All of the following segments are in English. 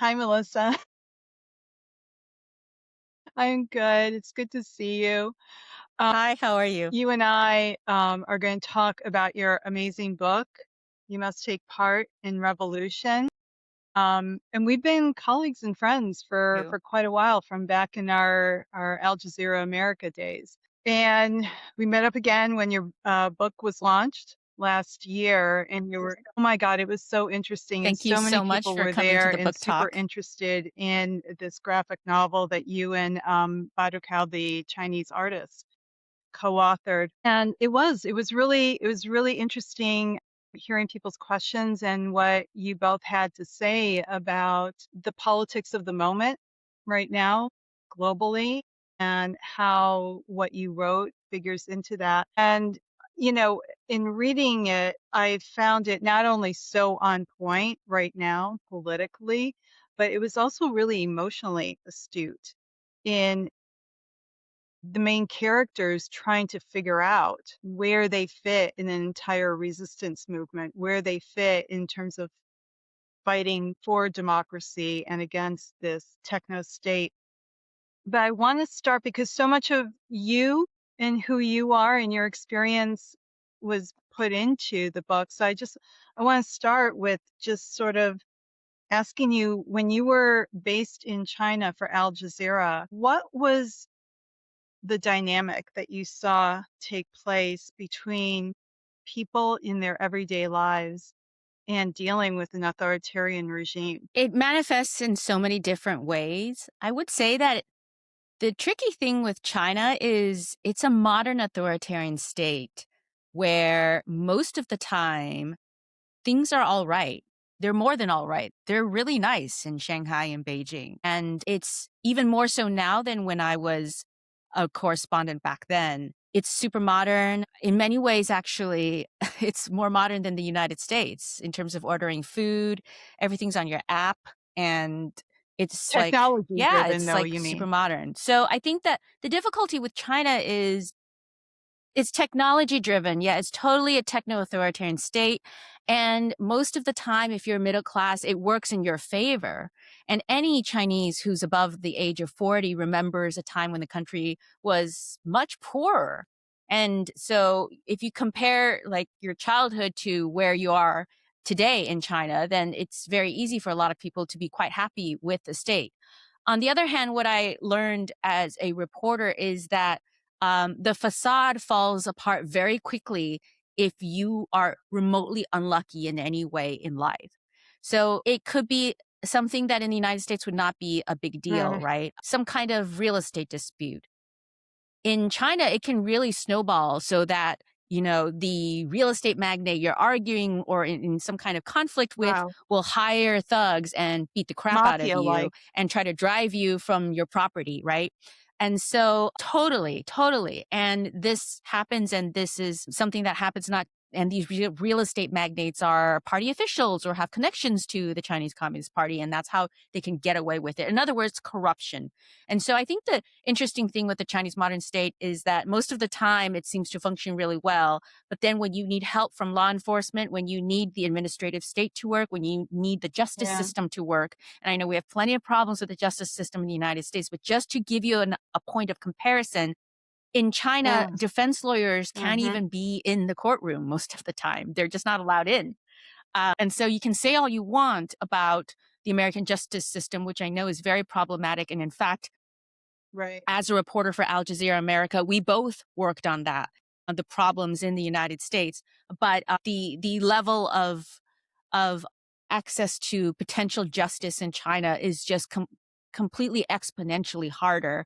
Hi, Melissa. I'm good. It's good to see you. Um, Hi, how are you? you and I are going to talk about your amazing book, You Must Take Part in Revolution. And we've been colleagues and friends You. for quite a while, from back in our Al Jazeera America days. And we met up again when your book was launched last year, and you were, oh my God, it was so interesting. And Thank you so many so much people for were coming to there the and book super talk. interested in this graphic novel that you and Badukao, the Chinese artist, co-authored. And it was really interesting hearing people's questions and what you both had to say about the politics of the moment right now globally, and how what you wrote figures into that. And in reading it, I found it not only so on point right now politically, but it was also really emotionally astute in the main characters trying to figure out where they fit in an entire resistance movement, where they fit in terms of fighting for democracy and against this techno state. But I want to start because so much of you and who you are and your experience was put into the book. So I want to start with just sort of asking you, when you were based in China for Al Jazeera, what was the dynamic that you saw take place between people in their everyday lives and dealing with an authoritarian regime? It manifests in so many different ways. I would say that the tricky thing with China is it's a modern authoritarian state where most of the time things are all right. They're more than all right. They're really nice in Shanghai and Beijing. And it's even more so now than when I was a correspondent back then. It's super modern. In many ways, actually, it's more modern than the United States in terms of ordering food. Everything's on your app. And it's like, Technology yeah, driven, it's though, like you super mean? modern. So I think that the difficulty with China is it's technology driven. Yeah, it's totally a techno authoritarian state. And most of the time, if you're middle class, it works in your favor. And any Chinese who's above the age of 40 remembers a time when the country was much poorer. And so if you compare like your childhood to where you are today in China, then it's very easy for a lot of people to be quite happy with the state. On the other hand, what I learned as a reporter is that the facade falls apart very quickly if you are remotely unlucky in any way in life. So it could be something that in the United States would not be a big deal, Mm. right? Some kind of real estate dispute. In China, it can really snowball so that, the real estate magnate you're arguing or in some kind of conflict with Wow. will hire thugs and beat the crap out of Mafia you like. and try to drive you from your property, right? And so totally, totally. And this happens, and this is something that happens not. And these real estate magnates are party officials or have connections to the Chinese Communist Party, and that's how they can get away with it. In other words, corruption. And so I think the interesting thing with the Chinese modern state is that most of the time it seems to function really well. But then when you need help from law enforcement, when you need the administrative state to work, when you need the justice Yeah. system to work, and I know we have plenty of problems with the justice system in the United States, but just to give you a point of comparison, in China, Yeah. defense lawyers can't Hmm. even be in the courtroom most of the time. They're just not allowed in. And so you can say all you want about the American justice system, which I know is very problematic. And in fact, Right. as a reporter for Al Jazeera America, we both worked on that, on the problems in the United States. But the level of access to potential justice in China is just completely exponentially harder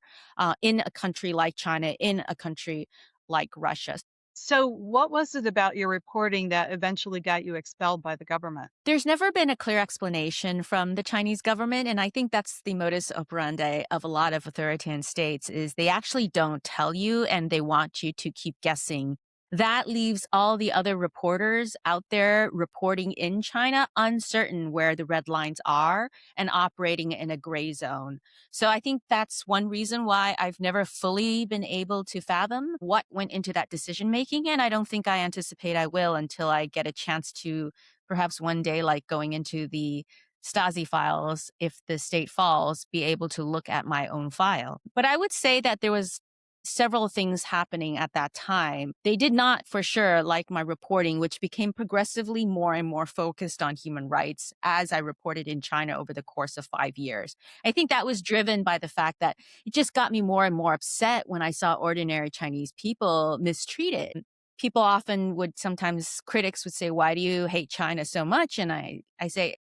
in a country like China, in a country like Russia. So, what was it about your reporting that eventually got you expelled by the government? There's never been a clear explanation from the Chinese government, and I think that's the modus operandi of a lot of authoritarian states is they actually don't tell you and they want you to keep guessing. That leaves all the other reporters out there reporting in China uncertain where the red lines are and operating in a gray zone. So I think that's one reason why I've never fully been able to fathom what went into that decision making, and I don't think I anticipate I will until I get a chance to perhaps one day, like going into the Stasi files, if the state falls, be able to look at my own file. But I would say that there was several things happening at that time. They did not for sure like my reporting, which became progressively more and more focused on human rights as I reported in China over the course of 5 years. I think that was driven by the fact that it just got me more and more upset when I saw ordinary Chinese people mistreated. People often would sometimes critics would say, why do you hate China so much? And I say,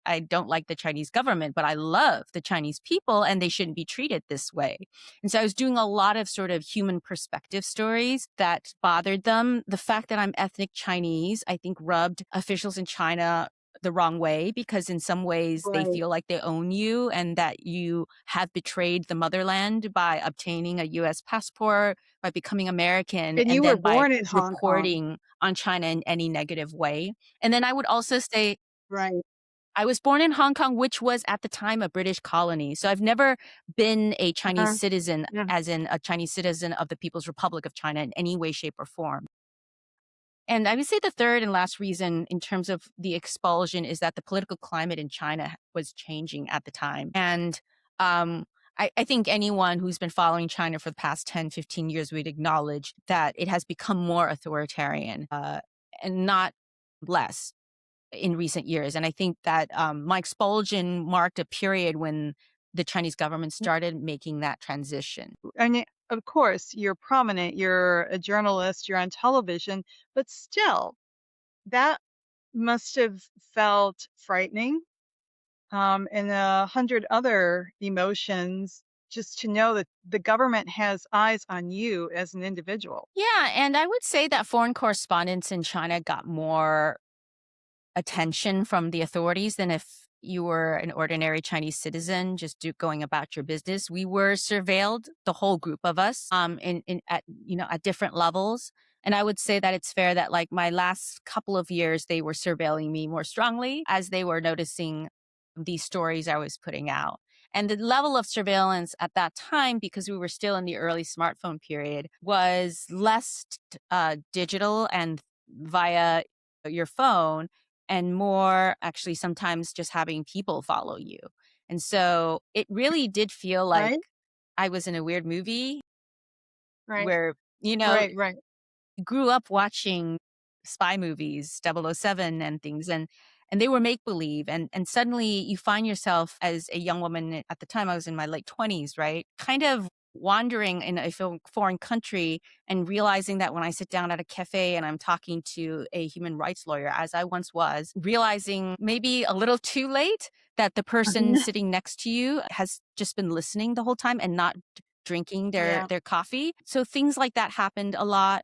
I don't like the Chinese government, but I love the Chinese people and they shouldn't be treated this way. And so I was doing a lot of sort of human perspective stories that bothered them. The fact that I'm ethnic Chinese, I think rubbed officials in China the wrong way because in some ways they Right. feel like they own you and that you have betrayed the motherland by obtaining a US passport, by becoming American, And and you were then by born in Hong Kong. reporting on China in any negative way. And then I would also say Right. I was born in Hong Kong, which was at the time a British colony. So I've never been a Chinese Uh, citizen, yeah. as in a Chinese citizen of the People's Republic of China in any way, shape, or form. And I would say the third and last reason in terms of the expulsion is that the political climate in China was changing at the time. And um, I think anyone who's been following China for the past 10, 15 years would acknowledge that it has become more authoritarian and not less in recent years. And I think that my expulsion marked a period when the Chinese government started making that transition. And of course, you're prominent, you're a journalist, you're on television, but still, that must have felt frightening, and 100 other emotions just to know that the government has eyes on you as an individual. Yeah. And I would say that foreign correspondents in China got more attention from the authorities than if you were an ordinary Chinese citizen just going about your business. We were surveilled, the whole group of us, in at at different levels. And I would say that it's fair that like my last couple of years, they were surveilling me more strongly as they were noticing these stories I was putting out. And the level of surveillance at that time, because we were still in the early smartphone period, was less digital and via your phone and more actually sometimes just having people follow you. And so it really did feel like Right? I was in a weird movie Right. where, you know, Right. Right. grew up watching spy movies, 007 and things, and they were make believe, and suddenly you find yourself as a young woman at the time I was in my late 20s, right? Kind of wandering in a foreign country and realizing that when I sit down at a cafe and I'm talking to a human rights lawyer, as I once was, realizing maybe a little too late that the person sitting next to you has just been listening the whole time and not drinking Yeah. their coffee. So things like that happened a lot.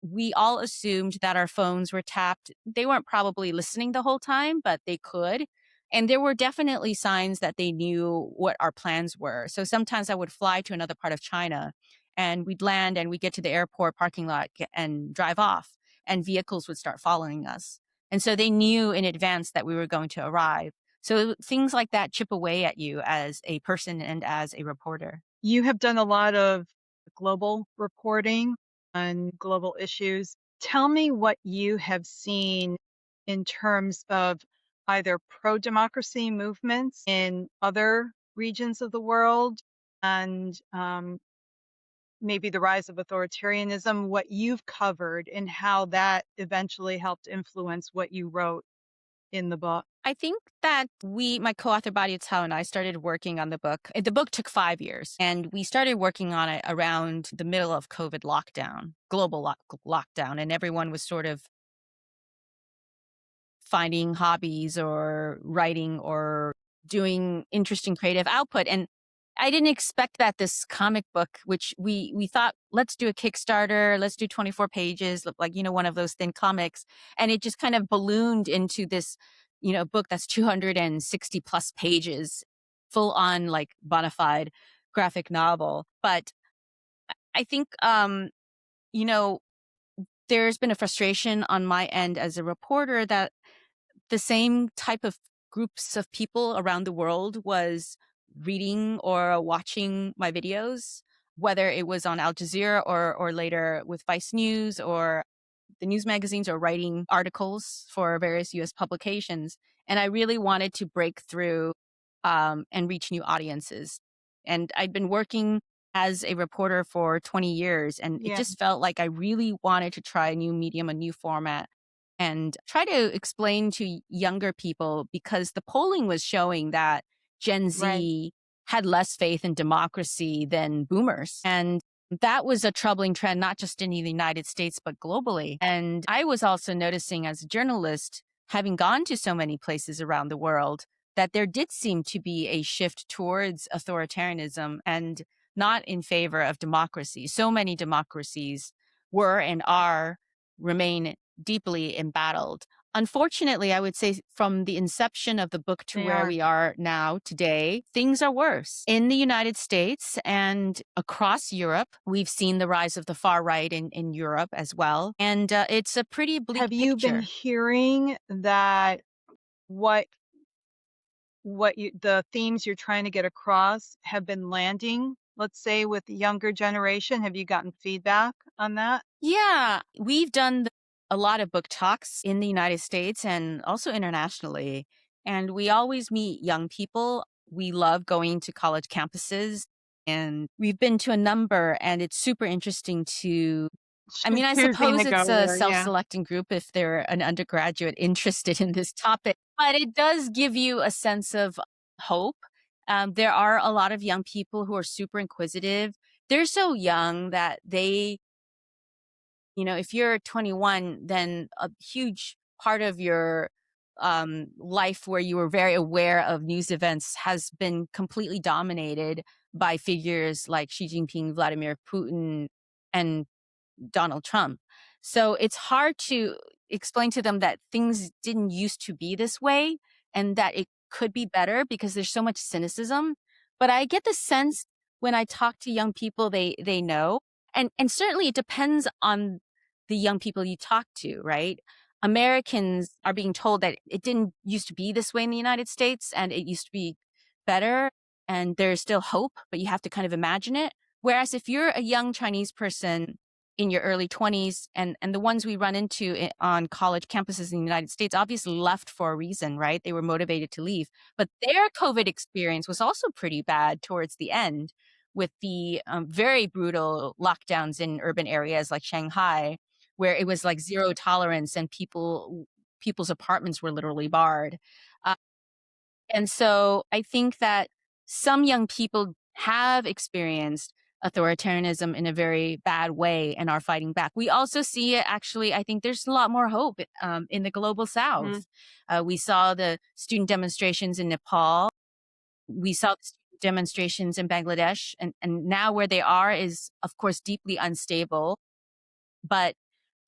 We all assumed that our phones were tapped. They weren't probably listening the whole time, but they could. And there were definitely signs that they knew what our plans were. So sometimes I would fly to another part of China and we'd land and we'd get to the airport parking lot and drive off, and vehicles would start following us. And so they knew in advance that we were going to arrive. So things like that chip away at you as a person and as a reporter. You have done a lot of global reporting on global issues. Tell me what you have seen in terms of either pro-democracy movements in other regions of the world and maybe the rise of authoritarianism, what you've covered and how that eventually helped influence what you wrote in the book. I think that my co-author Badi Tao and I started working on the book. The book took 5 years, and we started working on it around the middle of COVID lockdown, global lockdown, and everyone was sort of finding hobbies or writing or doing interesting creative output. And I didn't expect that this comic book, which we thought, let's do a Kickstarter, let's do 24 pages, look like, one of those thin comics. And it just kind of ballooned into this, book that's 260 plus pages, full on like bona fide graphic novel. But I think, you know, there's been a frustration on my end as a reporter that the same type of groups of people around the world was reading or watching my videos, whether it was on Al Jazeera or later with Vice News or the news magazines are writing articles for various US publications. And I really wanted to break through and reach new audiences. And I'd been working as a reporter for 20 years, and it Yeah, just felt like I really wanted to try a new medium, a new format, and try to explain to younger people because the polling was showing that Gen right. Z had less faith in democracy than boomers. And that was a troubling trend, not just in the United States, but globally. And I was also noticing as a journalist, having gone to so many places around the world, that there did seem to be a shift towards authoritarianism and not in favor of democracy. So many democracies were and are remain deeply embattled. Unfortunately, I would say from the inception of the book to They where are. we are now today, things are worse. In the United States and across Europe, we've seen the rise of the far right in Europe as well. And it's a pretty bleak Have you been picture. hearing that what the themes you're trying to get across have been landing, let's say, with the younger generation? Have you gotten feedback on that? Yeah, we've done a lot of book talks in the United States and also internationally. And we always meet young people. We love going to college campuses, and we've been to a number, and it's super interesting to. I mean, I Choosing suppose to go it's a there, self yeah. selecting group if they're an undergraduate interested in this topic, but it does give you a sense of hope. There are a lot of young people who are super inquisitive. They're so young that if you're 21, then a huge part of your life where you were very aware of news events has been completely dominated by figures like Xi Jinping, Vladimir Putin, and Donald Trump. So it's hard to explain to them that things didn't used to be this way and that it could be better because there's so much cynicism. But I get the sense when I talk to young people, they know. And certainly it depends on the young people you talk to, right? Americans are being told that it didn't used to be this way in the United States and it used to be better and there's still hope, but you have to kind of imagine it. Whereas if you're a young Chinese person in your early 20s and the ones we run into on college campuses in the United States obviously left for a reason, right? They were motivated to leave, but their COVID experience was also pretty bad towards the end with the very brutal lockdowns in urban areas like Shanghai, where it was like zero tolerance and people's apartments were literally barred. Uh, and so I think that some young people have experienced authoritarianism in a very bad way and are fighting back. We also see it actually, I think there's a lot more hope in the global Mhm. south. We saw the student demonstrations in Nepal. We saw the student demonstrations in Bangladesh. And now where they are is, of course, deeply unstable. But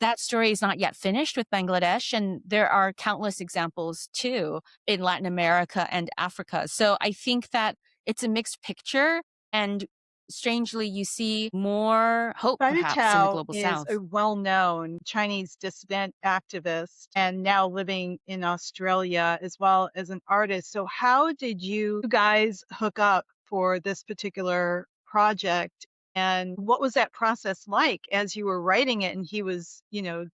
that story is not yet finished with Bangladesh, and there are countless examples too in Latin America and Africa. So I think that it's a mixed picture, and strangely, you see more hope Badu perhaps in the Tao global is a south. well-known Chinese dissident activist and now living in Australia as well as an artist. So how did you guys hook up for this particular project? And what was that process like as you were writing it and he was,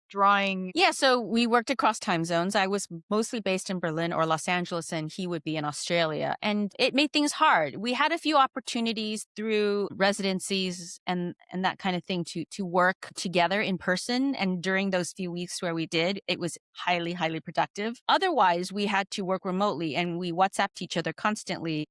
drawing? Yeah, so we worked across time zones. I was mostly based in Berlin or Los Angeles, and he would be in Australia. And it made things hard. We had a few opportunities through residencies and that kind of thing to work together in person. And during those few weeks where we did, it was highly, highly productive. Otherwise, we had to work remotely and we WhatsApped each other constantly.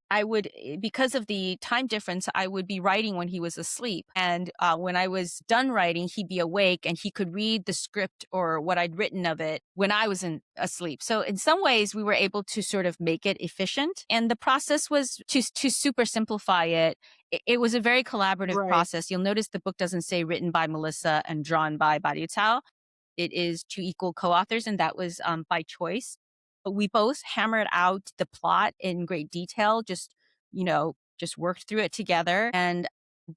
Because of the time difference, I would be writing when he was asleep. And when I was done writing, he'd be awake and he could read the script or what I'd written of it when I was asleep. So in some ways, we were able to sort of make it efficient. And the process was to super simplify it. It was a very collaborative Right. process. You'll notice the book doesn't say written by Melissa and drawn by Badiu Cao. It is two equal co-authors, and that was by choice. But we both hammered out the plot in great detail, just worked through it together. And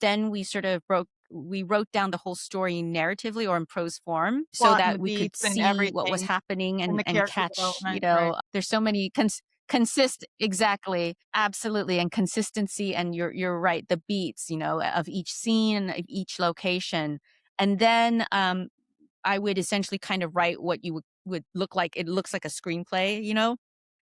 then we wrote down the whole story narratively or in prose form so Plot and the that we could beats and see what was everything happening and the and character catch, development, right? there's so many exactly, absolutely, and consistency. And you're right, the beats, of each scene, of each location. And then I would essentially kind of write what you would look like. It looks like a screenplay,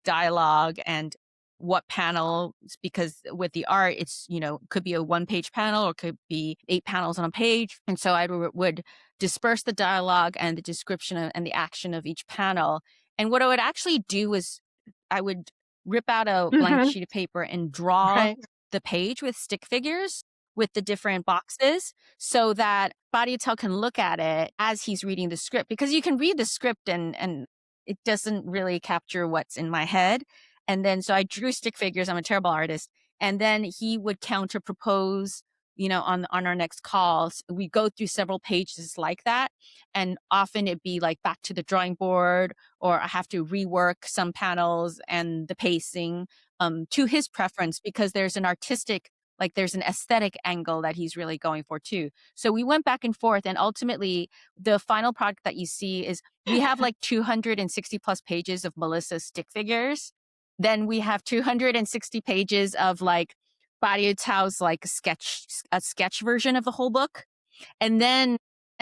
dialogue and what panels, because with the art, it's, could be a 1-page panel or could be 8 panels on a page. And so I would disperse the dialogue and the description and the action of each panel. And what I would actually do is I would rip out a blank Hmm. sheet of paper and draw Right. the page with stick figures with the different boxes so that Badiatel can look at it as he's reading the script, because you can read the script and it doesn't really capture what's in my head. And then so I drew stick figures. I'm a terrible artist. And then he would counter propose, on our next calls. We go through several pages like that. And often it'd be like back to the drawing board, or I have to rework some panels and the pacing to his preference, because there's an artistic, like there's an aesthetic angle that he's really going for too. So we went back and forth, and ultimately the final product that you see is we have like 260 plus pages of Melissa's stick figures. Then we have 260 pages of like Badia Tao's like a sketch version of the whole book. And then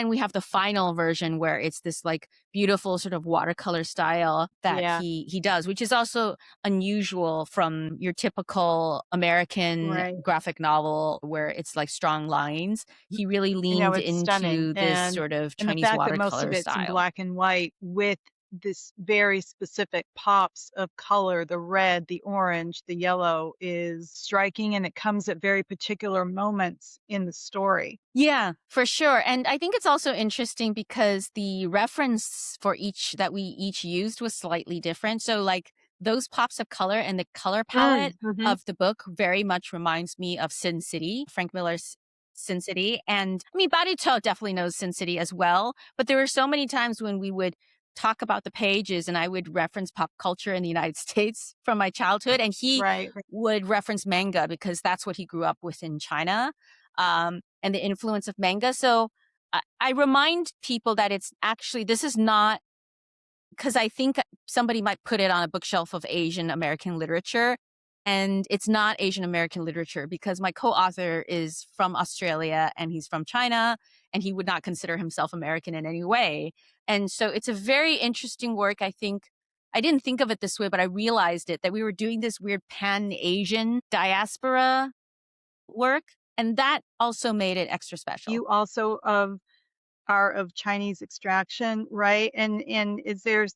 we have the final version where it's this like beautiful sort of watercolor style that Yeah. he does, which is also unusual from your typical American Right. graphic novel where it's like strong lines. He really leaned It's stunning. into this sort of And the Chinese fact that most of watercolor it's in style. black and white with this very specific pops of color, the red, the orange, the yellow is striking, and it comes at very particular moments in the story. Yeah, for sure. And I think it's also interesting because the reference for each that we each used was slightly different. So like those pops of color and the color palette Mhm. of the book very much reminds me of Sin City, Frank Miller's Sin City. And I mean, Barito definitely knows Sin City as well. But there were so many times when we would talk about the pages and I would reference pop culture in the United States from my childhood. And he Right. would reference manga because that's what he grew up with in China. And the influence of manga. So I remind people that it's actually, this is not, because I think somebody might put it on a bookshelf of Asian American literature. And it's not Asian American literature because my co-author is from Australia and he's from China and he would not consider himself American in any way. And so it's a very interesting work. I think I didn't think of it this way, but I realized it that we were doing this weird pan-Asian diaspora work. And that also made it extra special. You also are of Chinese extraction, right? And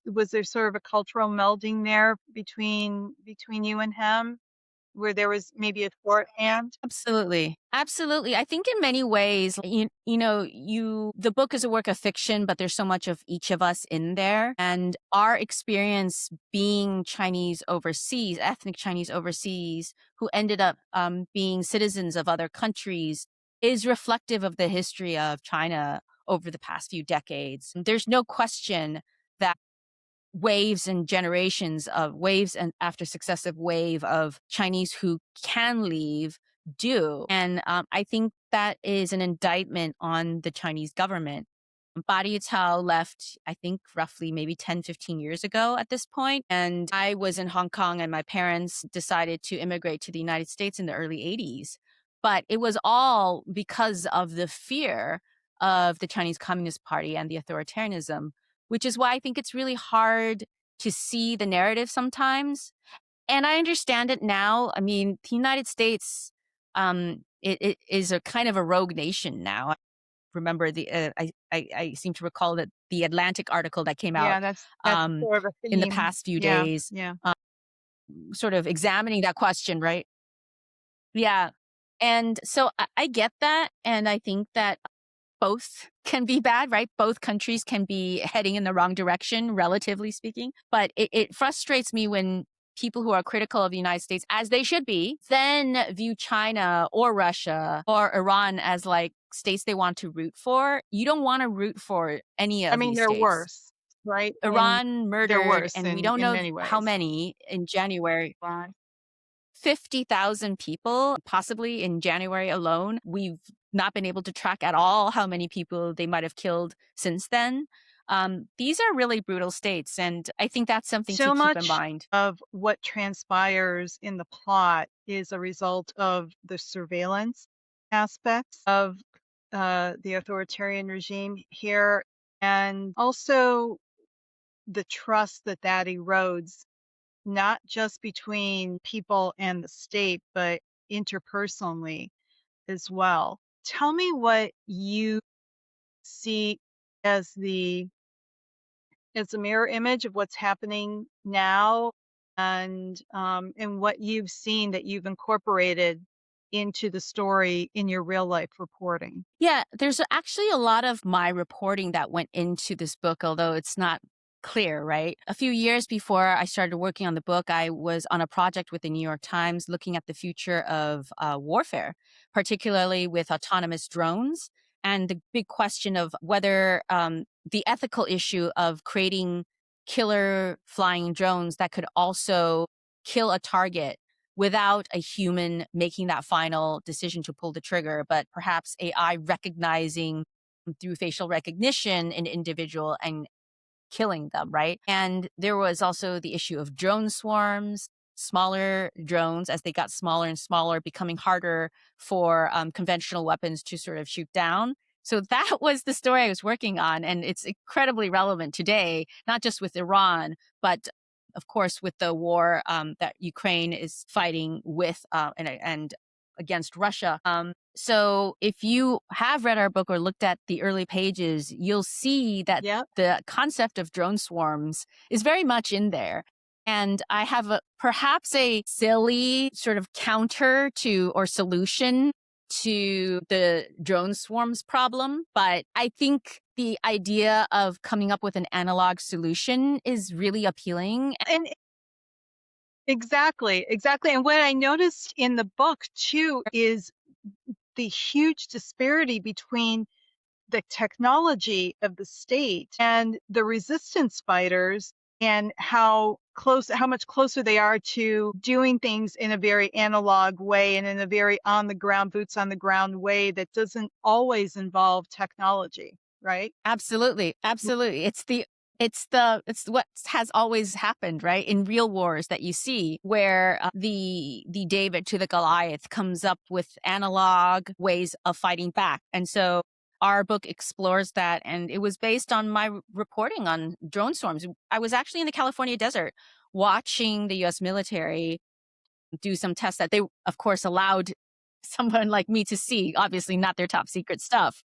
was there sort of a cultural melding there between you and him, where there was maybe a shorthand? Absolutely. Absolutely. I think in many ways, the book is a work of fiction, but there's so much of each of us in there. And our experience being Chinese overseas, ethnic Chinese overseas, who ended up being citizens of other countries, is reflective of the history of China over the past few decades. There's no question that waves and generations of waves and after successive wave of Chinese who can leave do. And I think that is an indictment on the Chinese government. Badi Tao left, I think, roughly maybe 10, 15 years ago at this point. And I was in Hong Kong and my parents decided to immigrate to the United States in the early 80s. But it was all because of the fear of the Chinese Communist Party and the authoritarianism, which is why I think it's really hard to see the narrative sometimes. And I understand it now. I mean, the United States, it is a kind of a rogue nation now. I remember I seem to recall that the Atlantic article that came out Yeah, that's sort of a in the theme. past few Yeah, days, yeah. sort of examining that question, right? Yeah. And so I get that. And I think that both can be bad, right? Both countries can be heading in the wrong direction, relatively speaking. But it frustrates me when people who are critical of the United States, as they should be, then view China or Russia or Iran as like states they want to root for. You don't want to root for any I of mean, these they're states. worse, right? And Iran they're murdered, worse and we don't in know many how ways. many in January. Right. 50,000 people, possibly in January alone. We've not been able to track at all how many people they might have killed since then. These are really brutal states, and I think that's something to So keep in much mind. of what transpires in the plot is a result of the surveillance aspects of the authoritarian regime here. and also the trust that that erodes, not just between people and the state, but interpersonally as well. Tell me what you see as the as a mirror image of what's happening now, and what you've seen that you've incorporated into the story in your real life reporting. Yeah, there's actually a lot of my reporting that went into this book, although it's not clear, right? A few years before I started working on the book, I was on a project with the New York Times looking at the future of warfare, particularly with autonomous drones, and the big question of whether the ethical issue of creating killer flying drones that could also kill a target without a human making that final decision to pull the trigger, but perhaps AI recognizing through facial recognition an individual and killing them, right? And there was also the issue of drone swarms, smaller drones as they got smaller and smaller, becoming harder for conventional weapons to sort of shoot down. So that was the story I was working on. And it's incredibly relevant today, not just with Iran, but of course with the war that Ukraine is fighting with and against Russia. So if you have read our book or looked at the early pages, you'll see that Yep. the concept of drone swarms is very much in there. And I have perhaps a silly sort of counter to or solution to the drone swarms problem. But I think the idea of coming up with an analog solution is really appealing. And exactly, exactly. And what I noticed in the book too is the huge disparity between the technology of the state and the resistance fighters, and how much closer they are to doing things in a very analog way and in a very on the ground, boots on the ground way that doesn't always involve technology, right? Absolutely. Absolutely. It's what has always happened, right? In real wars that you see where the David to the Goliath comes up with analog ways of fighting back. And so our book explores that, and it was based on my reporting on drone storms. I was actually in the California desert watching the US military do some tests that they of course allowed someone like me to see, obviously not their top secret stuff.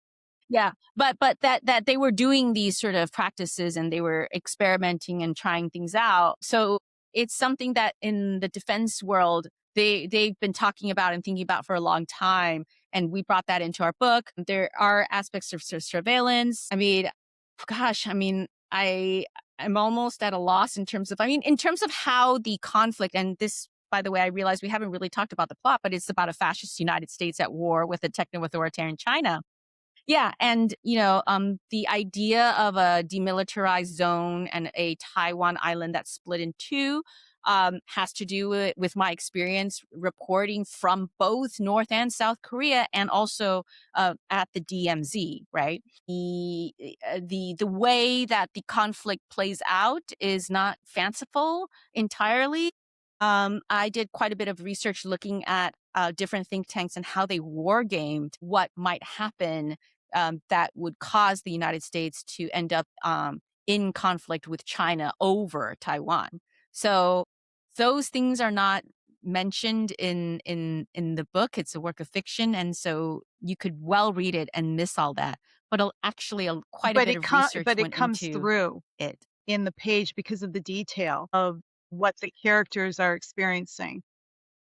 Yeah, but that they were doing these sort of practices and they were experimenting and trying things out. So it's something that in the defense world they've been talking about and thinking about for a long time, and we brought that into our book. There are aspects of surveillance. I mean, gosh, I mean, I'm almost at a loss in terms of in terms of how the conflict and this. By the way, I realize we haven't really talked about the plot, but it's about a fascist United States at war with a techno-authoritarian China. Yeah, and the idea of a demilitarized zone and a Taiwan island that's split in two has to do with my experience reporting from both North and South Korea, and also at the DMZ. Right, the way that the conflict plays out is not fanciful entirely. I did quite a bit of research looking at different think tanks and how they war gamed what might happen that would cause the United States to end up in conflict with China over Taiwan. So those things are not mentioned in the book. It's a work of fiction, and so you could well read it and miss all that. But actually, quite a But bit of research but it went comes into through it. in the page because of the detail of what the characters are experiencing.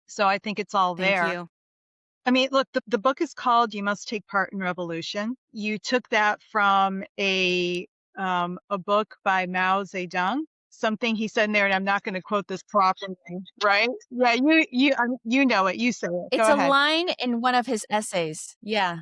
So I think it's all Thank there. you. I mean, look, the book is called "You Must Take Part in Revolution." You took that from a book by Mao Zedong, something he said in there, and I'm not going to quote this properly, right? Yeah, you know it. You say it. It's Go a ahead. line in one of his essays. Yeah.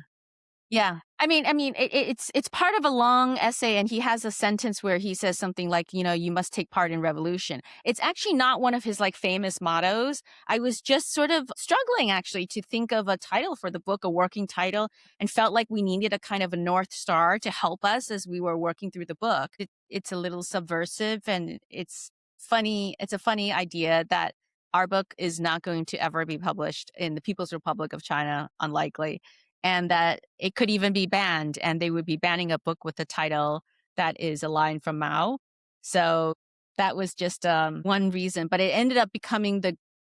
Yeah. It's part of a long essay, and he has a sentence where he says something like, you must take part in revolution. It's actually not one of his like famous mottos. I was just sort of struggling actually to think of a title for the book, a working title, and felt like we needed a kind of a North Star to help us as we were working through the book. It's a little subversive, and it's funny. It's a funny idea that our book is not going to ever be published in the People's Republic of China, unlikely, and that it could even be banned, and they would be banning a book with the title that is a line from Mao. So that was just one reason, but it ended up becoming the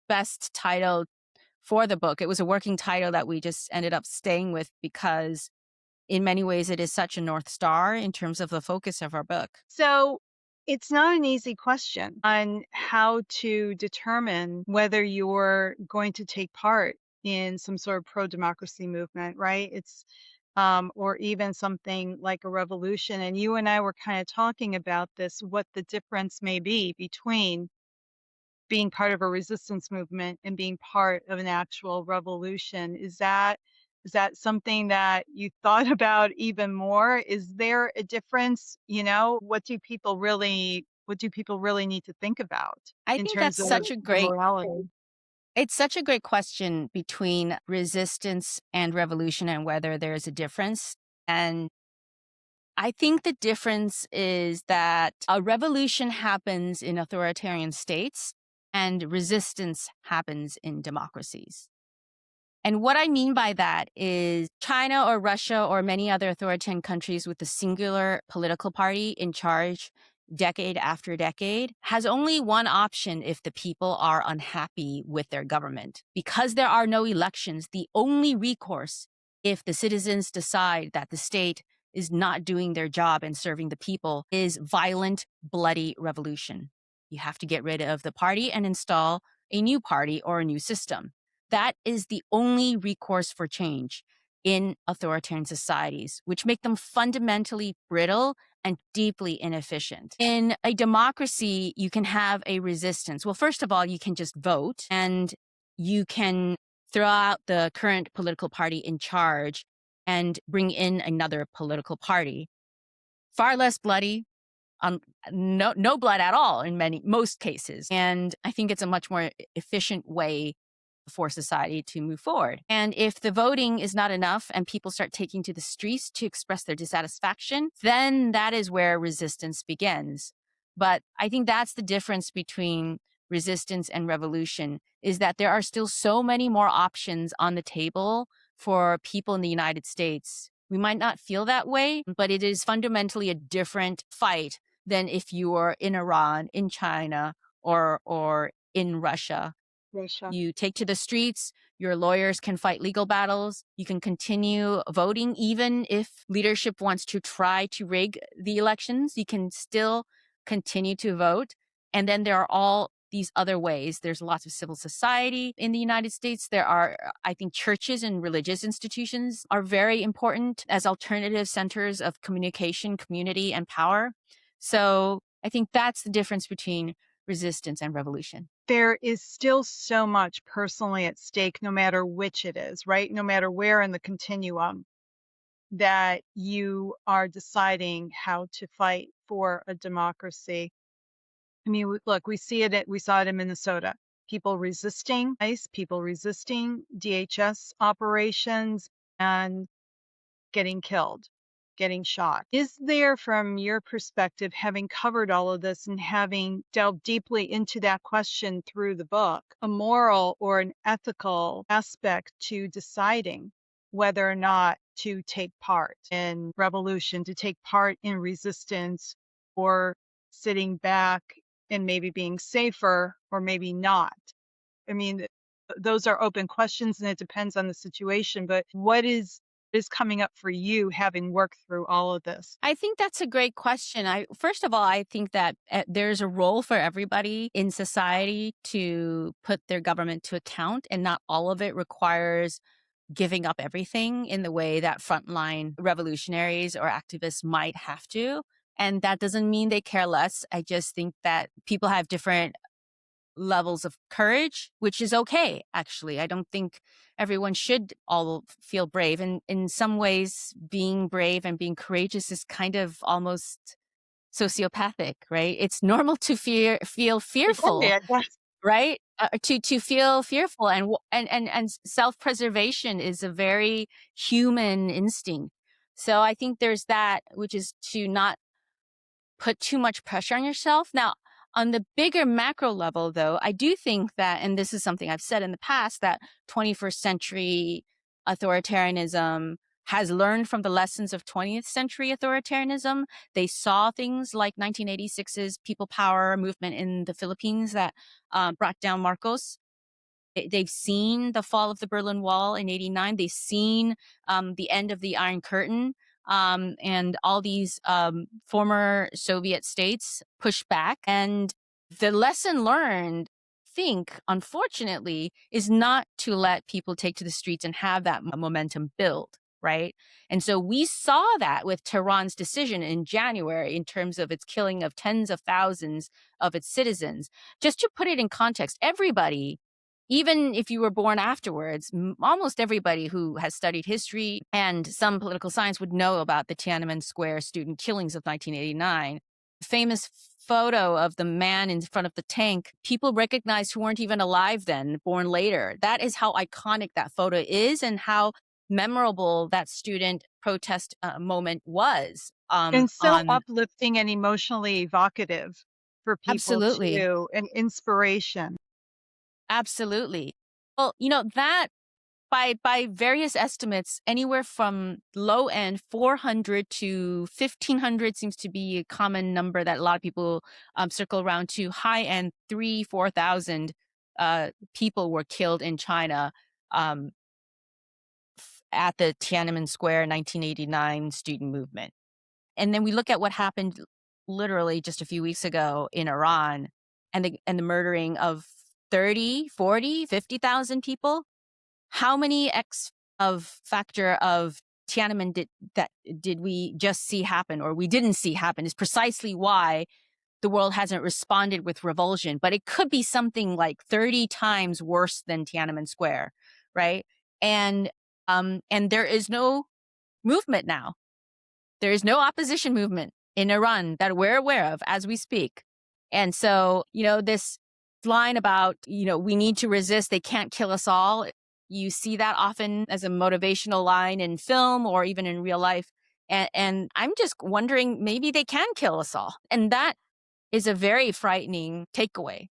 best title for the book. It was a working title that we just ended up staying with because in many ways it is such a North Star in terms of the focus of our book. So it's not an easy question on how to determine whether you're going to take part in some sort of pro-democracy movement, right? It's or even something like a revolution. And you and I were kind of talking about this, what the difference may be between being part of a resistance movement and being part of an actual revolution. Is that something that you thought about even more? Is there a difference? What do people really need to think about I in think terms that's of such a the great morality? it's such a great question between resistance and revolution and whether there's a difference. And I think the difference is that a revolution happens in authoritarian states and resistance happens in democracies. And what I mean by that is China or Russia or many other authoritarian countries with a singular political party in charge decade after decade has only one option if the people are unhappy with their government. Because there are no elections, the only recourse if the citizens decide that the state is not doing their job and serving the people is violent, bloody revolution. You have to get rid of the party and install a new party or a new system. That is the only recourse for change in authoritarian societies, which make them fundamentally brittle and deeply inefficient. In a democracy, you can have a resistance. Well, first of all, you can just vote and you can throw out the current political party in charge and bring in another political party. Far less bloody, um, no blood at all in most cases. And I think it's a much more efficient way for society to move forward. And if the voting is not enough and people start taking to the streets to express their dissatisfaction, then that is where resistance begins. But I think that's the difference between resistance and revolution, is that there are still so many more options on the table for people in the United States. We might not feel that way, but it is fundamentally a different fight than if you were in Iran, in China, or in Russia. Russia. You take to the streets, your lawyers can fight legal battles, you can continue voting even if leadership wants to try to rig the elections, you can still continue to vote. And then there are all these other ways. There's lots of civil society in the United States. There are, I think, churches and religious institutions are very important as alternative centers of communication, community, and power. So I think that's the difference between resistance and revolution. There is still so much personally at stake, no matter which it is, right? No matter where in the continuum that you are deciding how to fight for a democracy. I mean, look, we saw it in Minnesota. People resisting ICE, people resisting DHS operations, and getting killed, getting shot. Is there, from your perspective, having covered all of this and having delved deeply into that question through the book, a moral or an ethical aspect to deciding whether or not to take part in revolution, to take part in resistance, or sitting back and maybe being safer or maybe not? I mean, those are open questions and it depends on the situation, but what is coming up for you having worked through all of this? I think that's a great question. First of all, I think that there's a role for everybody in society to put their government to account, and not all of it requires giving up everything in the way that frontline revolutionaries or activists might have to. And that doesn't mean they care less. I just think that people have different levels of courage, which is okay, actually. I don't think everyone should all feel brave. And in some ways, being brave and being courageous is kind of almost sociopathic, right? It's normal to feel fearful, I guess. right? To feel fearful, and self-preservation is a very human instinct. So I think there's that, which is to not put too much pressure on yourself. Now, on the bigger macro level, though, I do think that, and this is something I've said in the past, that 21st century authoritarianism has learned from the lessons of 20th century authoritarianism. They saw things like 1986's People Power movement in the Philippines that brought down Marcos. They've seen the fall of the Berlin Wall in '89. They've seen the end of the Iron Curtain, and all these former Soviet states push back. And the lesson learned, I think, unfortunately, is not to let people take to the streets and have that momentum build, right? And so we saw that with Tehran's decision in January in terms of its killing of tens of thousands of its citizens. Just to put it in context, everybody, even if you were born afterwards, almost everybody who has studied history and some political science would know about the Tiananmen Square student killings of 1989. Famous photo of the man in front of the tank, people recognized who weren't even alive then, born later. That is how iconic that photo is and how memorable that student protest moment was. And so On uplifting and emotionally evocative for people Absolutely. too, and inspiration. Absolutely. Well, that by various estimates, anywhere from low end 400 to 1,500 seems to be a common number that a lot of people circle around to. High end 4,000 people were killed in China um, at the Tiananmen Square 1989 student movement. And then we look at what happened literally just a few weeks ago in Iran and the murdering of 30, 40, 50,000 people. How many X of factor of Tiananmen did we just see happen or we didn't see happen is precisely why the world hasn't responded with revulsion. But it could be something like 30 times worse than Tiananmen Square, right? And there is no movement now. There is no opposition movement in Iran that we're aware of as we speak. And so, this line about, we need to resist, they can't kill us all. You see that often as a motivational line in film or even in real life. And I'm just wondering, maybe they can kill us all. And that is a very frightening takeaway.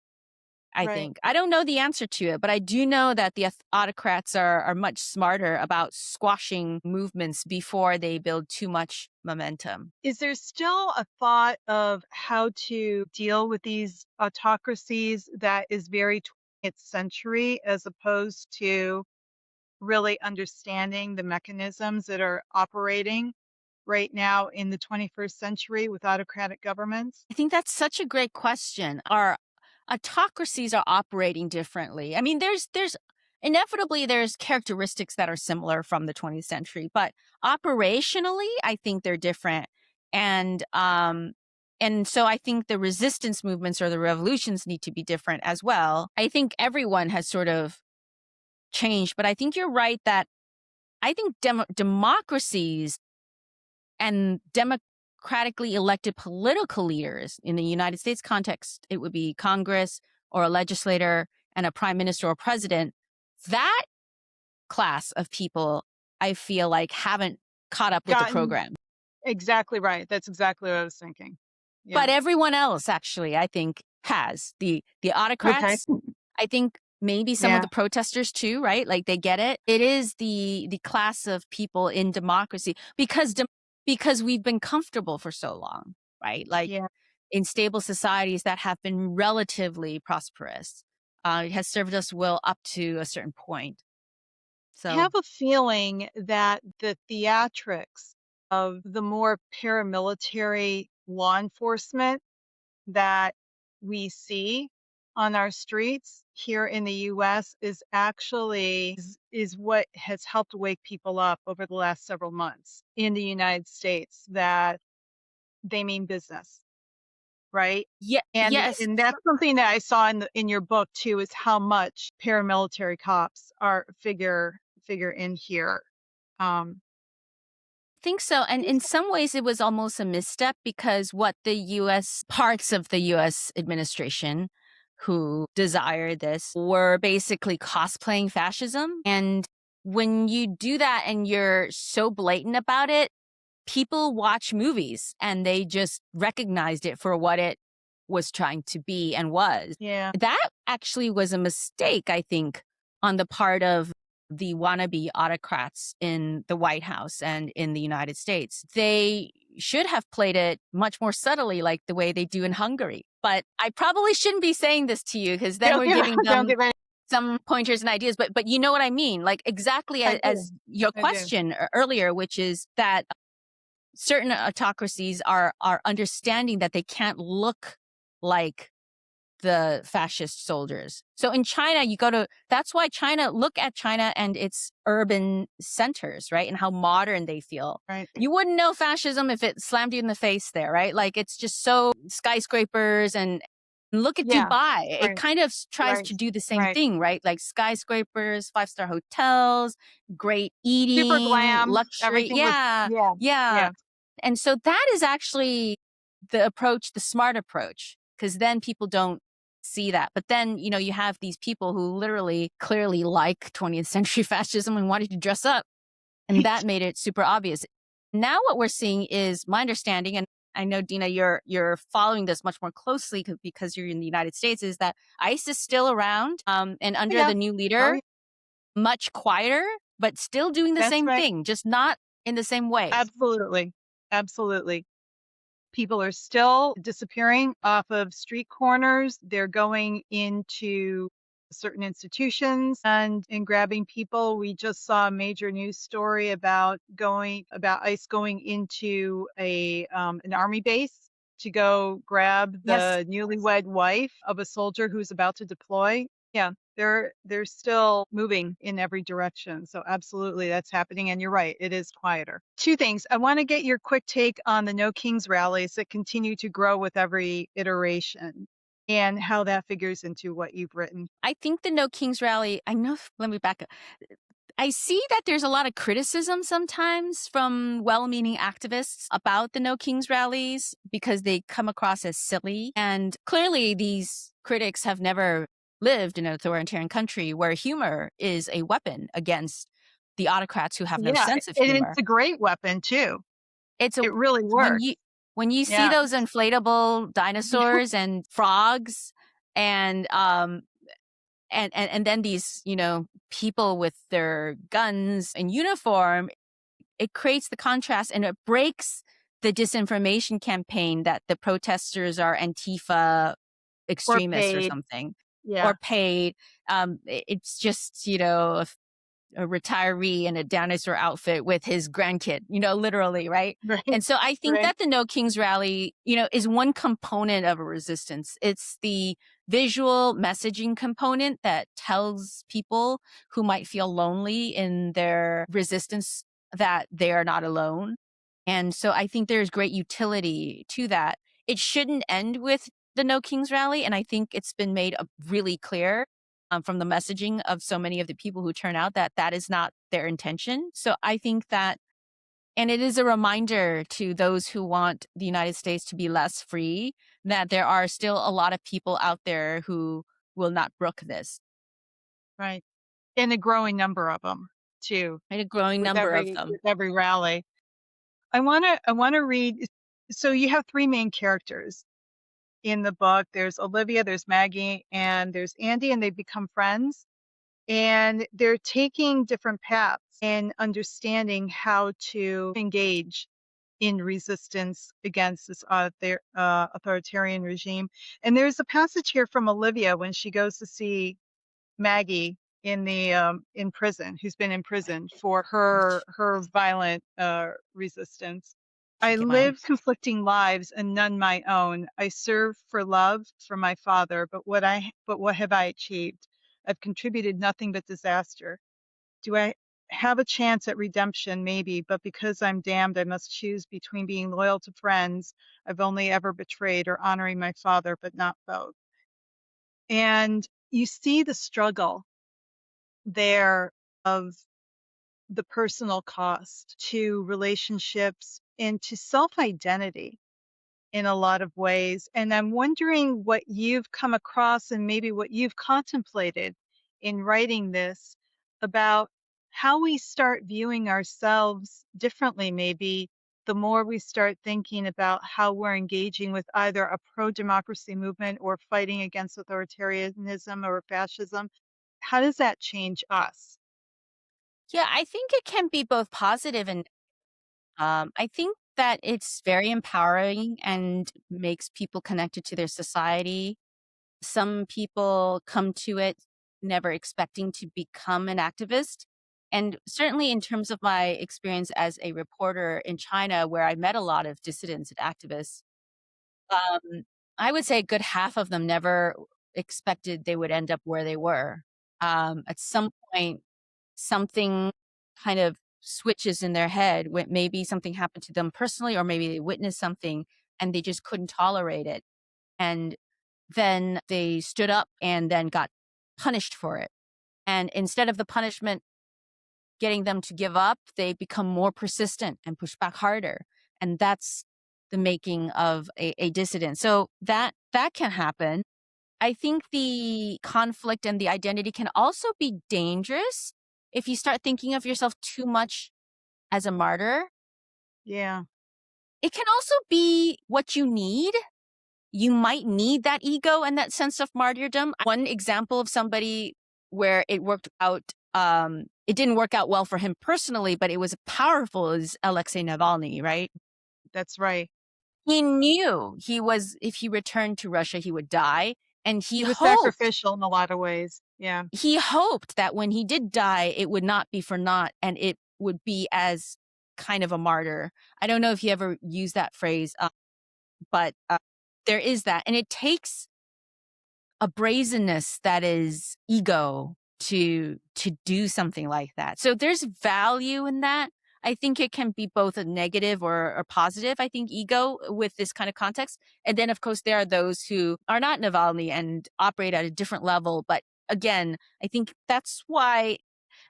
I Right. think. I don't know the answer to it, but I do know that the autocrats are much smarter about squashing movements before they build too much momentum. Is there still a thought of how to deal with these autocracies that is very 20th century as opposed to really understanding the mechanisms that are operating right now in the 21st century with autocratic governments? I think that's such a great question. Our autocracies are operating differently. I mean, there's inevitably there's characteristics that are similar from the 20th century, but operationally, I think they're different. And so I think the resistance movements or the revolutions need to be different as well. I think everyone has sort of changed, but I think you're right that I think democracies and democratically elected political leaders in the United States context, it would be Congress or a legislator and a prime minister or president. That class of people, I feel like, haven't caught up with the Gotten program. exactly right. That's exactly what I was thinking. Yeah. But everyone else, actually, I think, has. The Okay. autocrats, I think maybe some of Yeah. the protesters too, right? Like they get it. It is the class of people in democracy because we've been comfortable for so long, right? Like Yeah. in stable societies that have been relatively prosperous. It has served us well up to a certain point. I So have a feeling that the theatrics of the more paramilitary law enforcement that we see on our streets here in the US is actually is what has helped wake people up over the last several months in the United States that they mean business, right? yeah, And yes, and that's something that I saw in your book too, is how much paramilitary cops are figure in here. Um, think so. And in some ways, it was almost a misstep because what the U.S. parts of the U.S. administration who desired this were basically cosplaying fascism. And when you do that and you're so blatant about it, people watch movies and they just recognized it for what it was trying to be and was. yeah, That actually was a mistake, I think, on the part of the wannabe autocrats in the White House and in the United States. They should have played it much more subtly, like the way they do in Hungary. But I probably shouldn't be saying this to you, because then Don't we're give giving don't them give any. some pointers and ideas. But you know what I mean? Like exactly I do. as your I do. question earlier, which is that certain autocracies are understanding that they can't look like the fascist soldiers. So in China, that's why look at China and its urban centers, right? And how modern they feel. Right. You wouldn't know fascism if it slammed you in the face there, right? Like it's just so skyscrapers, and look at Yeah. Dubai. It Right. kind of tries Right. to do the same Right. thing, right? Like skyscrapers, 5-star hotels, great Super eating, glam. luxury. Everything was, Yeah. yeah. Yeah. Yeah. And so that is actually the approach, the smart approach, because then people don't see that. But then, you have these people who literally clearly like 20th century fascism and wanted to dress up. And that made it super obvious. Now what we're seeing is, my understanding, and I know, Dina, you're following this much more closely because you're in the United States, is that ICE is still around, and under Yeah. the new Oh, leader, yeah. much quieter, but still doing the That's same right. thing, just not in the same way. Absolutely. Absolutely. People are still disappearing off of street corners. They're going into certain institutions and grabbing people. We just saw a major news story about ICE going into an army base to go grab Yes. the newlywed wife of a soldier who's about to deploy. Yeah, they're still moving in every direction. So absolutely that's happening. And you're right, it is quieter. Two things. I want to get your quick take on the No Kings rallies that continue to grow with every iteration and how that figures into what you've written. I think the No Kings rally, let me back up. I see that there's a lot of criticism sometimes from well-meaning activists about the No Kings rallies because they come across as silly. And clearly these critics have never lived in an authoritarian country where humor is a weapon against the autocrats who have no Yeah, sense of and humor. it's a great weapon too. It's It really when works. you see Yeah. those inflatable dinosaurs and frogs, and and then these, people with their guns and uniform, it creates the contrast, and it breaks the disinformation campaign that the protesters are Antifa Or extremists or paid. something, Yeah. or paid. It's just, a retiree in a dinosaur outfit with his grandkid, literally, right? Right. And so I think Right. that the No Kings rally, is one component of a resistance. It's the visual messaging component that tells people who might feel lonely in their resistance that they are not alone. And so I think there's great utility to that. It shouldn't end with the No Kings rally. And I think it's been made really clear, from the messaging of so many of the people who turn out, that that is not their intention. So I think that, and it is a reminder to those who want the United States to be less free, that there are still a lot of people out there who will not brook this. Right. And a growing number of them too, And a growing number of them. with every rally. I want to read. So you have three main characters in the book. There's Olivia, there's Maggie, and there's Andy, and they become friends. And they're taking different paths and understanding how to engage in resistance against this authoritarian regime. And there's a passage here from Olivia when she goes to see Maggie in prison, who's been in prison for her violent resistance. I Get my own. live conflicting lives and none my own. I serve for love for my father, but what have I achieved? I've contributed nothing but disaster. Do I have a chance at redemption? Maybe, but because I'm damned, I must choose between being loyal to friends I've only ever betrayed or honoring my father, but not both. And you see the struggle there of the personal cost to relationships and to self identity in a lot of ways. And I'm wondering what you've come across and maybe what you've contemplated in writing this about how we start viewing ourselves differently, maybe the more we start thinking about how we're engaging with either a pro democracy movement or fighting against authoritarianism or fascism. How does that change us? Yeah, I think it can be both positive and I think that it's very empowering and makes people connected to their society. Some people come to it never expecting to become an activist. And certainly, in terms of my experience as a reporter in China, where I met a lot of dissidents and activists, um, I would say a good half of them never expected they would end up where they were. At some point, something kind of switches in their head when maybe something happened to them personally, or maybe they witnessed something and they just couldn't tolerate it. And then they stood up and then got punished for it. And instead of the punishment getting them to give up, they become more persistent and push back harder. And that's the making of a dissident. So that can happen. I think the conflict and the identity can also be dangerous if you start thinking of yourself too much as a martyr. Yeah, It can also be what you need. You might need that ego and that sense of martyrdom. One example of somebody where it worked out, it didn't work out well for him personally, but it was powerful is Alexei Navalny, right? that's right. He knew if he returned to Russia, he would die. And He was sacrificial in a lot of ways. Yeah, he hoped that when he did die, it would not be for naught and it would be as kind of a martyr. I don't know if he ever used that phrase, but there is that. And it takes a brazenness that is ego to do something like that. So there's value in that. I think it can be both a negative or positive. I think ego with this kind of context. And then of course there are those who are not Navalny and operate at a different level. But again, I think that's why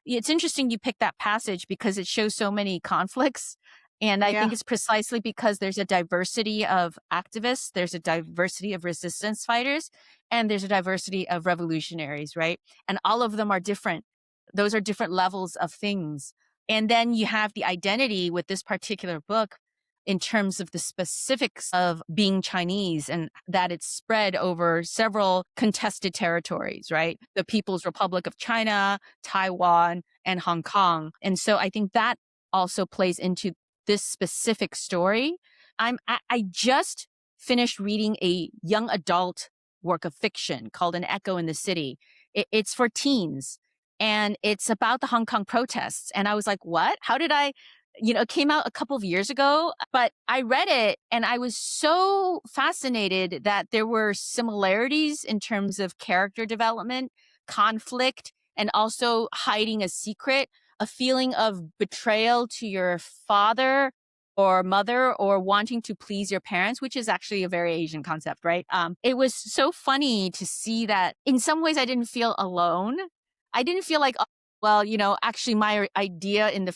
it's interesting you picked that passage because it shows so many conflicts. And I yeah. think it's precisely because there's a diversity of activists, there's a diversity of resistance fighters, and there's a diversity of revolutionaries, right? And all of them are different. Those are different levels of things. And then you have the identity with this particular book in terms of the specifics of being Chinese and that it's spread over several contested territories, right? The People's Republic of China, Taiwan, and Hong Kong. And so I think that also plays into this specific story. I just finished reading a young adult work of fiction called An Echo in the City. It's for teens and it's about the Hong Kong protests. And I was like, what? How did I? It came out a couple of years ago, but I read it and I was so fascinated that there were similarities in terms of character development, conflict, and also hiding a secret, a feeling of betrayal to your father or mother or wanting to please your parents, which is actually a very Asian concept, right? It was so funny to see that in some ways I didn't feel alone. I didn't feel like, oh, well, actually my idea in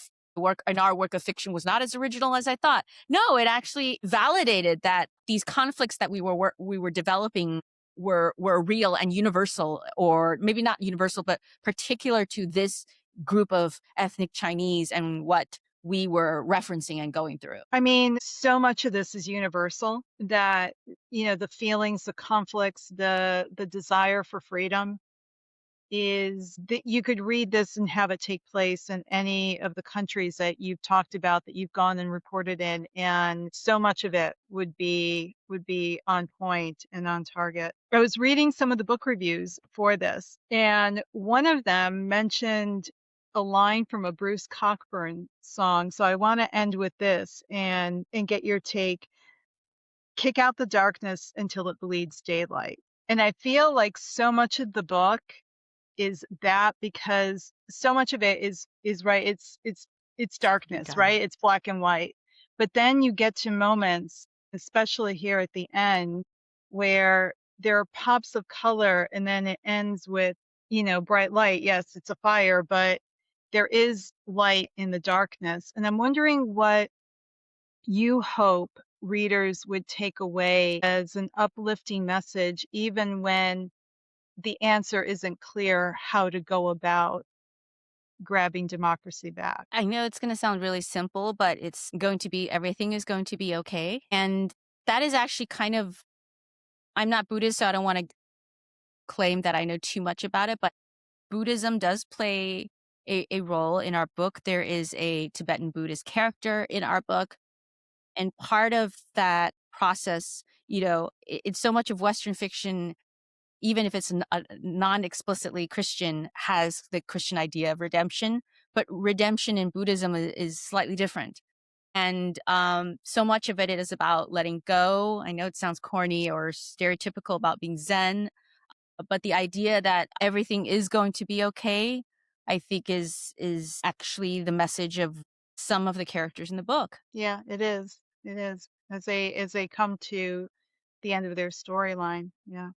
our work of fiction was not as original as I thought. No, it actually validated that these conflicts that we were developing were real and universal, or maybe not universal, but particular to this group of ethnic Chinese and what we were referencing and going through. I mean, so much of this is universal that, the feelings, the conflicts, the desire for freedom is that you could read this and have it take place in any of the countries that you've talked about that you've gone and reported in, and so much of it would be on point and on target. I was reading some of the book reviews for this, and one of them mentioned a line from a Bruce Cockburn song. So I want to end with this and get your take. Kick out the darkness until it bleeds daylight. And I feel like so much of the book is that, because so much of it is right, it's You darkness, got it. right? It's black and white. But then you get to moments, especially here at the end, where there are pops of color and then it ends with, bright light. Yes, it's a fire, but there is light in the darkness. And I'm wondering what you hope readers would take away as an uplifting message, even when the answer isn't clear how to go about grabbing democracy back. I know it's going to sound really simple, but it's going to be everything is going to be okay. And that is actually kind of, I'm not Buddhist, so I don't want to claim that I know too much about it, but Buddhism does play a role in our book. There is a Tibetan Buddhist character in our book. And part of that process, it's so much of Western fiction, even if it's non-explicitly Christian, has the Christian idea of redemption, but redemption in Buddhism is slightly different. And so much of it is about letting go. I know it sounds corny or stereotypical about being Zen, but the idea that everything is going to be okay, I think is actually the message of some of the characters in the book. Yeah, it is. It is. As they come to the end of their storyline. Yeah.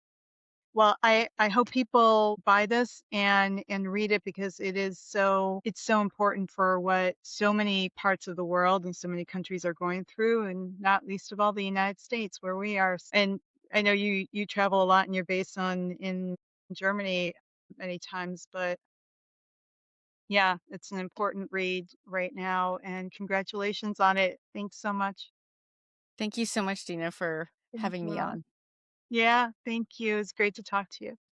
Well, I hope people buy this and read it because it's so important for what so many parts of the world and so many countries are going through, and not least of all the United States where we are. And I know you travel a lot and you're based in Germany many times, but yeah, it's an important read right now, and congratulations on it. Thanks so much. Thank you so much, Dina, for Thank having me you. on. Yeah, thank you. It's great to talk to you.